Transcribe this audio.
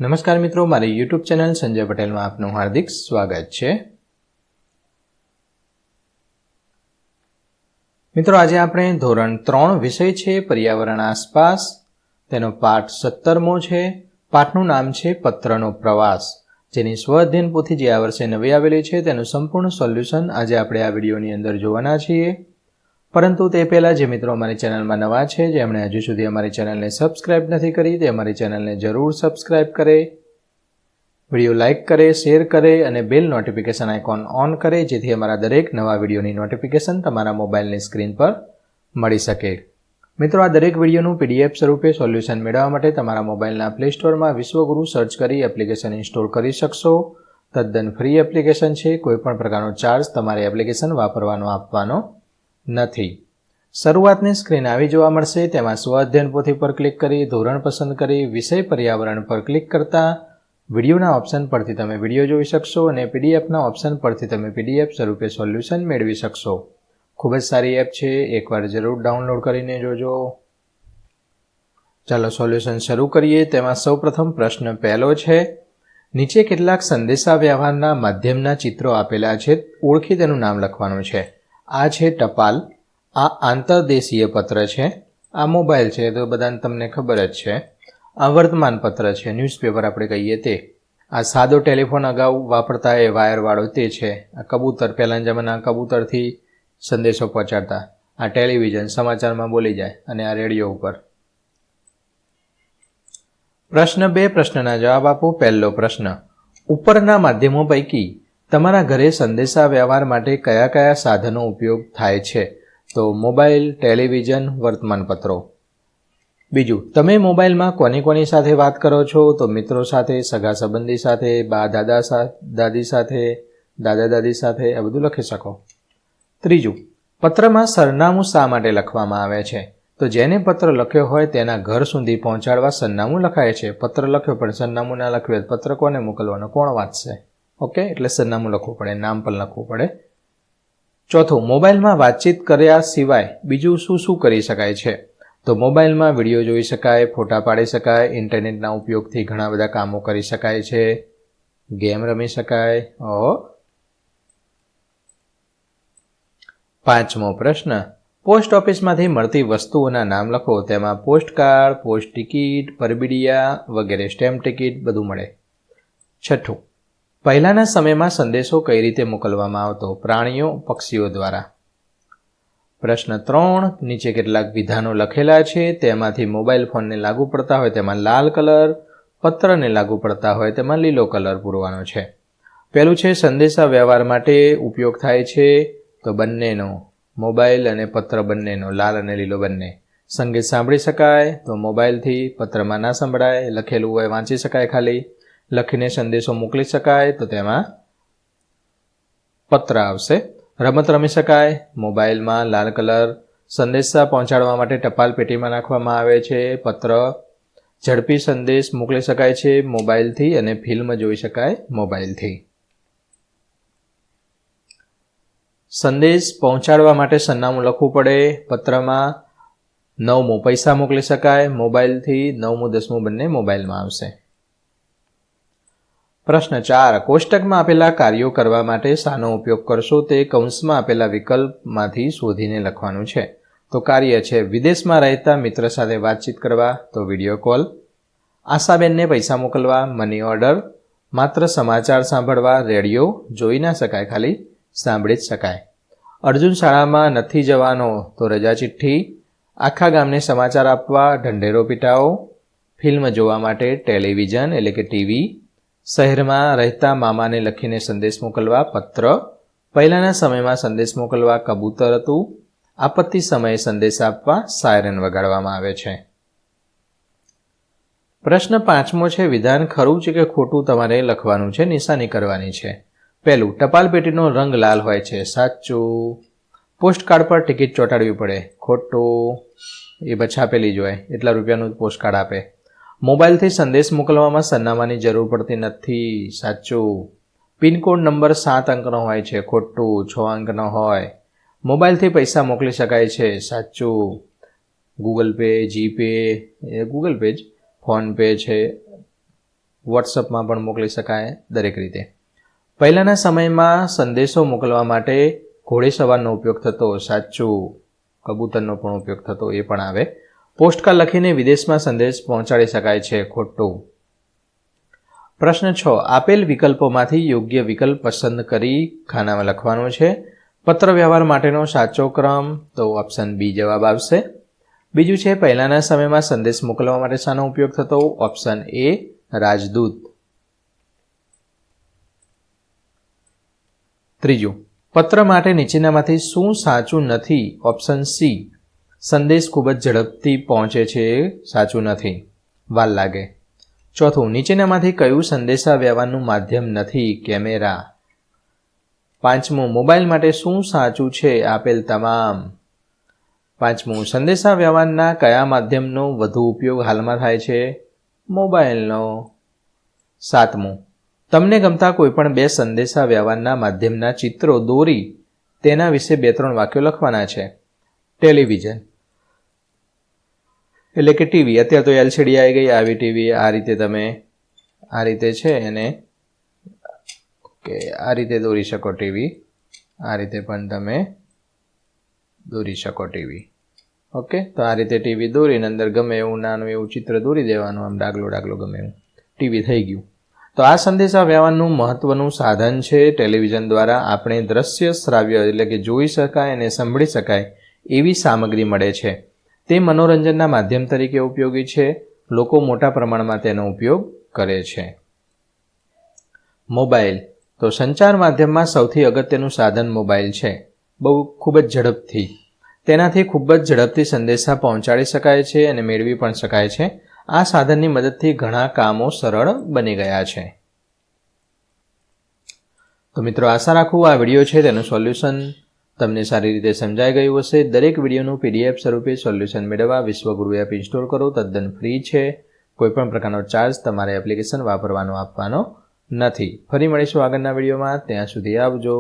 નમસ્કાર મિત્રો, મારી યુટ્યુબ ચેનલ સંજય પટેલમાં આપનું હાર્દિક સ્વાગત છે। મિત્રો, આજે આપણે ધોરણ 3 વિષય છે પર્યાવરણ આસપાસ, તેનો પાઠ 17મો છે। પાઠનું નામ છે પત્રનો પ્રવાસ, જેની સ્વ અધ્યયન પોથી જે આ વર્ષે નવી આવેલી છે તેનું સંપૂર્ણ સોલ્યુશન આજે આપણે આ વિડીયોની અંદર જોવાના છીએ। પરંતુ તે પહેલાં જે મિત્રો અમારી ચેનલમાં નવા છે, જેમણે હજુ સુધી અમારી ચેનલને સબસ્ક્રાઇબ નથી કરી, તે અમારી ચેનલને જરૂર સબસ્ક્રાઇબ કરે, વિડીયો લાઇક કરે, શેર કરે અને બેલ નોટિફિકેશન આઇકોન ઓન કરે, જેથી અમારા દરેક નવા વિડીયોની નોટિફિકેશન તમારા મોબાઈલની સ્ક્રીન પર મળી શકે। મિત્રો, આ દરેક વિડીયોનું PDF સ્વરૂપે સોલ્યુશન મેળવવા માટે તમારા મોબાઈલના પ્લે સ્ટોરમાં વિશ્વગુરુ સર્ચ કરી એપ્લિકેશન ઇન્સ્ટોલ કરી શકશો। તદ્દન ફ્રી એપ્લિકેશન છે, કોઈપણ પ્રકારનો ચાર્જ તમારે એપ્લિકેશન વાપરવાનો આપવાનો નથી। શરૂઆતની સ્ક્રીન આવી જોવા મળશે, તેમાં સ્વ અધ્યયન પોથી પર ક્લિક કરી ધોરણ પસંદ કરી વિષય પર્યાવરણ પર ક્લિક કરતા વિડીયોના ઓપ્શન પરથી તમે વિડીયો જોઈ શકશો અને પીડીએફના ઓપ્શન પરથી તમે PDF સ્વરૂપે સોલ્યુશન મેળવી શકશો। ખૂબ જ સારી એપ છે, એકવાર જરૂર ડાઉનલોડ કરીને જોજો। ચાલો સોલ્યુશન શરૂ કરીએ। તેમાં સૌપ્રથમ પ્રશ્ન પહેલો છે, નીચે કેટલાક સંદેશા વ્યવહારના માધ્યમના ચિત્રો આપેલા છે, ઓળખી તેનું નામ લખવાનું છે। આ છે ટપાલ, આ આંતરદેશીય પત્ર છે, આ મોબાઈલ છે તો બધાને તમને ખબર જ છે, આ વર્તમાનપત્ર છે, ન્યૂઝપેપર આપણે કહીએ તે, આ સાદો ટેલિફોન અગાઉ વાપરતા એ વાયરવાળો તે છે, આ કબૂતર, પહેલાંના જમાના કબૂતરથી સંદેશો પહોંચાડતા, આ ટેલિવિઝન સમાચારમાં બોલી જાય, અને આ રેડિયો ઉપર। પ્રશ્ન 2 પ્રશ્નના જવાબ આપો। પહેલો પ્રશ્ન, ઉપરના માધ્યમો પૈકી તમારા ઘરે સંદેશા વ્યવહાર માટે કયા કયા સાધનો ઉપયોગ થાય છે? તો મોબાઈલ, ટેલિવિઝન, વર્તમાનપત્રો। બીજું, તમે મોબાઈલમાં કોની સાથે વાત કરો છો? તો મિત્રો સાથે, સગા સંબંધી સાથે, બા દાદી સાથે, દાદા દાદી સાથે, આ બધું લખી શકો। ત્રીજું, પત્રમાં સરનામું શા માટે લખવામાં આવે છે? તો જેને પત્ર લખ્યો હોય તેના ઘર સુધી પહોંચાડવા સરનામું લખાય છે। પત્ર લખ્યો પણ સરનામું ના લખ્યું, પત્ર કોને મોકલવાનો, કોણ વાંચશે? ઓકે, એટલે સરનામું લખવું પડે, નામ પણ લખવું પડે। ચોથું, મોબાઈલમાં વાતચીત કર્યા સિવાય બીજું શું કરી શકાય છે? તો મોબાઈલમાં વિડીયો જોઈ શકાય, ફોટા પાડી શકાય, ઇન્ટરનેટના ઉપયોગથી ઘણા બધા કામો કરી શકાય છે, ગેમ રમી શકાય। પાંચમો પ્રશ્ન, પોસ્ટ ઓફિસમાંથી મળતી વસ્તુઓના નામ લખો। તેમાં પોસ્ટકાર્ડ, પોસ્ટ ટિકિટ, પરબીડિયા વગેરે, સ્ટેમ્પ ટિકિટ બધું મળે। છઠ્ઠું, પહેલાંના સમયમાં સંદેશો કઈ રીતે મોકલવામાં આવતો? પ્રાણીઓ, પક્ષીઓ દ્વારા। પ્રશ્ન 3, નીચે કેટલાક વિધાનો લખેલા છે, તેમાંથી મોબાઈલ ફોનને લાગુ પડતા હોય તેમાં લાલ કલર, પત્રને લાગુ પડતા હોય તેમાં લીલો કલર પૂરવાનો છે। પહેલું છે, સંદેશા વ્યવહાર માટે ઉપયોગ થાય છે, તો બંનેનો, મોબાઈલ અને પત્ર બંનેનો, લાલ અને લીલો બંને। સંગીત સાંભળી શકાય, તો મોબાઈલથી, પત્રમાં ના સંભળાય, લખેલું હોય વાંચી શકાય ખાલી, લખીને સંદેશો મોકલી શકાય તો તેમાં પત્ર આવશે। રમત રમી શકાય, મોબાઈલમાં લાલ કલર, સંદેશા પહોંચાડવા માટે ટપાલ પેટીમાં નાખવામાં આવે છે, પત્ર, ઝડપી સંદેશ મોકલી શકાય છે મોબાઈલથી, અને ફિલ્મ જોઈ શકાય મોબાઈલથી। સંદેશ પહોંચાડવા માટે સરનામું લખવું પડે, પત્રમાં 9મું પૈસા મોકલી શકાય મોબાઈલથી, 9મું 10મું બંને મોબાઈલમાં આવશે। પ્રશ્ન 4, કોષ્ટકમાં આપેલા કાર્યો કરવા માટે શાનો ઉપયોગ કરશો? તે કૌંસમાં આપેલા વિકલ્પમાંથી શોધીને લખવાનું છે। તો કાર્ય છે, વિદેશમાં રહેતા મિત્ર સાથે વાતચીત કરવા, તો વિડીયો કોલ, આશાબેનને પૈસા મોકલવા, મની ઓર્ડર, માત્ર સમાચાર સાંભળવા, રેડિયો જોઈ ના શકાય, ખાલી સાંભળી જ શકાય। અર્જુન શાળામાં નથી જવાનો, તો રજા ચિઠ્ઠી, આખા ગામને સમાચાર આપવા, ઢંઢેરો પીટાવો, ફિલ્મ જોવા માટે ટેલિવિઝન એટલે કે ટીવી, શહેરમાં રહેતા મામાને લખીને સંદેશ મોકલવા, પત્ર, પહેલાંના સમયમાં સંદેશ મોકલવા કબૂતર હતું, આપત્તિ સમયે સંદેશ આપવા સાયરન વગાડવામાં આવે છે। પ્રશ્ન 5મો છે, વિધાન ખરું છે કે ખોટું તમારે લખવાનું છે, નિશાની કરવાની છે। પહેલું, ટપાલ પેટીનો રંગ લાલ હોય છે, સાચું। પોસ્ટકાર્ડ પર ટિકિટ ચોંટાડવી પડે, ખોટું, એ છાપેલી જ હોય, એટલા રૂપિયાનું પોસ્ટકાર્ડ આપે। મોબાઈલથી સંદેશ મોકલવામાં સરનામાની જરૂર પડતી નથી, સાચું। પિનકોડ નંબર 7 અંકનો હોય છે, ખોટું, 6 અંકનો હોય। મોબાઈલથી પૈસા મોકલી શકાય છે, સાચું। Google pay, GPay, Google pay જ, ફોનપે છે, વોટ્સઅપમાં પણ મોકલી શકાય, દરેક રીતે. પહેલાંના સમયમાં સંદેશો મોકલવા માટે ઘોડેસવારનો ઉપયોગ થતો, સાચું. કબૂતરનો પણ ઉપયોગ થતો, એ પણ આવે. પોસ્ટકાર્ડ લખીને વિદેશમાં સંદેશ પહોંચાડી શકાય છે, ખોટું. પ્રશ્ન 6. આપેલ વિકલ્પોમાંથી યોગ્ય વિકલ્પ પસંદ કરી ખાનામાં લખવાનો છે. પત્ર વ્યવહાર માટેનો સાચો ક્રમ, તો ઓપ્શન બી જવાબ આવશે. બીજું છે, પહેલાંના સમયમાં સંદેશ મોકલવા માટે શાનો ઉપયોગ થતો? ઓપ્શન એ રાજદૂત. ત્રીજું, પત્ર માટે નીચેનામાંથી શું સાચું નથી? ઓપ્શન સી, સંદેશ ખૂબ જ ઝડપથી પહોંચે છે, સાચું નથી, વાર લાગે. ચોથું, નીચેનામાંથી કયું સંદેશા વ્યવહારનું માધ્યમ નથી? કેમેરા. પાંચમું, મોબાઈલ માટે શું સાચું છે? આપેલ તમામ. પાંચમું, સંદેશા વ્યવહારના કયા માધ્યમનો વધુ ઉપયોગ હાલમાં થાય છે? મોબાઈલનો. સાતમું, તમને ગમતા કોઈપણ બે સંદેશા વ્યવહારના માધ્યમના ચિત્રો દોરી તેના વિશે 2-3 વાક્યો લખવાના છે. ટેલિવિઝન એટલે કે ટીવી. અત્યારે તો એલસીડી આવી ગઈ, આવી ટીવી. આ રીતે તમે આ રીતે છે એને આ રીતે દોરી શકો ટીવી. આ રીતે પણ તમે દોરી શકો ટીવી. ઓકે, તો આ રીતે ટીવી દોરીને અંદર ગમે એવું નાનું એવું ચિત્ર દોરી દેવાનું, આમ ડાગલો ગમે એવું, ટીવી થઈ ગયું. તો આ સંદેશા વ્યવહારનું મહત્વનું સાધન છે. ટેલિવિઝન દ્વારા આપણે દ્રશ્ય શ્રાવ્ય એટલે કે જોઈ શકાય અને સાંભળી શકાય એવી સામગ્રી મળે છે. તે મનોરંજનના માધ્યમ તરીકે ઉપયોગી છે. લોકો મોટા પ્રમાણમાં તેનો ઉપયોગ કરે છે. મોબાઈલ, તો સંચાર માધ્યમમાં સૌથી અગત્યનું સાધન મોબાઈલ છે. ખૂબ જ ઝડપથી તેનાથી ખૂબ જ ઝડપથી સંદેશા પહોંચાડી શકાય છે અને મેળવી પણ શકાય છે. આ સાધનની મદદથી ઘણા કામો સરળ બની ગયા છે. તો મિત્રો, આશા રાખું આ વિડીયો છે તેનું સોલ્યુશન તમને સારી રીતે સમજાઈ ગયું હશે. દરેક વિડીયોનું PDF સ્વરૂપે સોલ્યુશન મેળવવા વિશ્વગુરુ એપ ઇન્સ્ટોલ કરો. તદ્દન ફ્રી છે. કોઈપણ પ્રકારનો ચાર્જ તમારે એપ્લિકેશન વાપરવાનો આપવાનો નથી. ફરી મળીશું આગળના વિડીયોમાં. ત્યાં સુધી આવજો.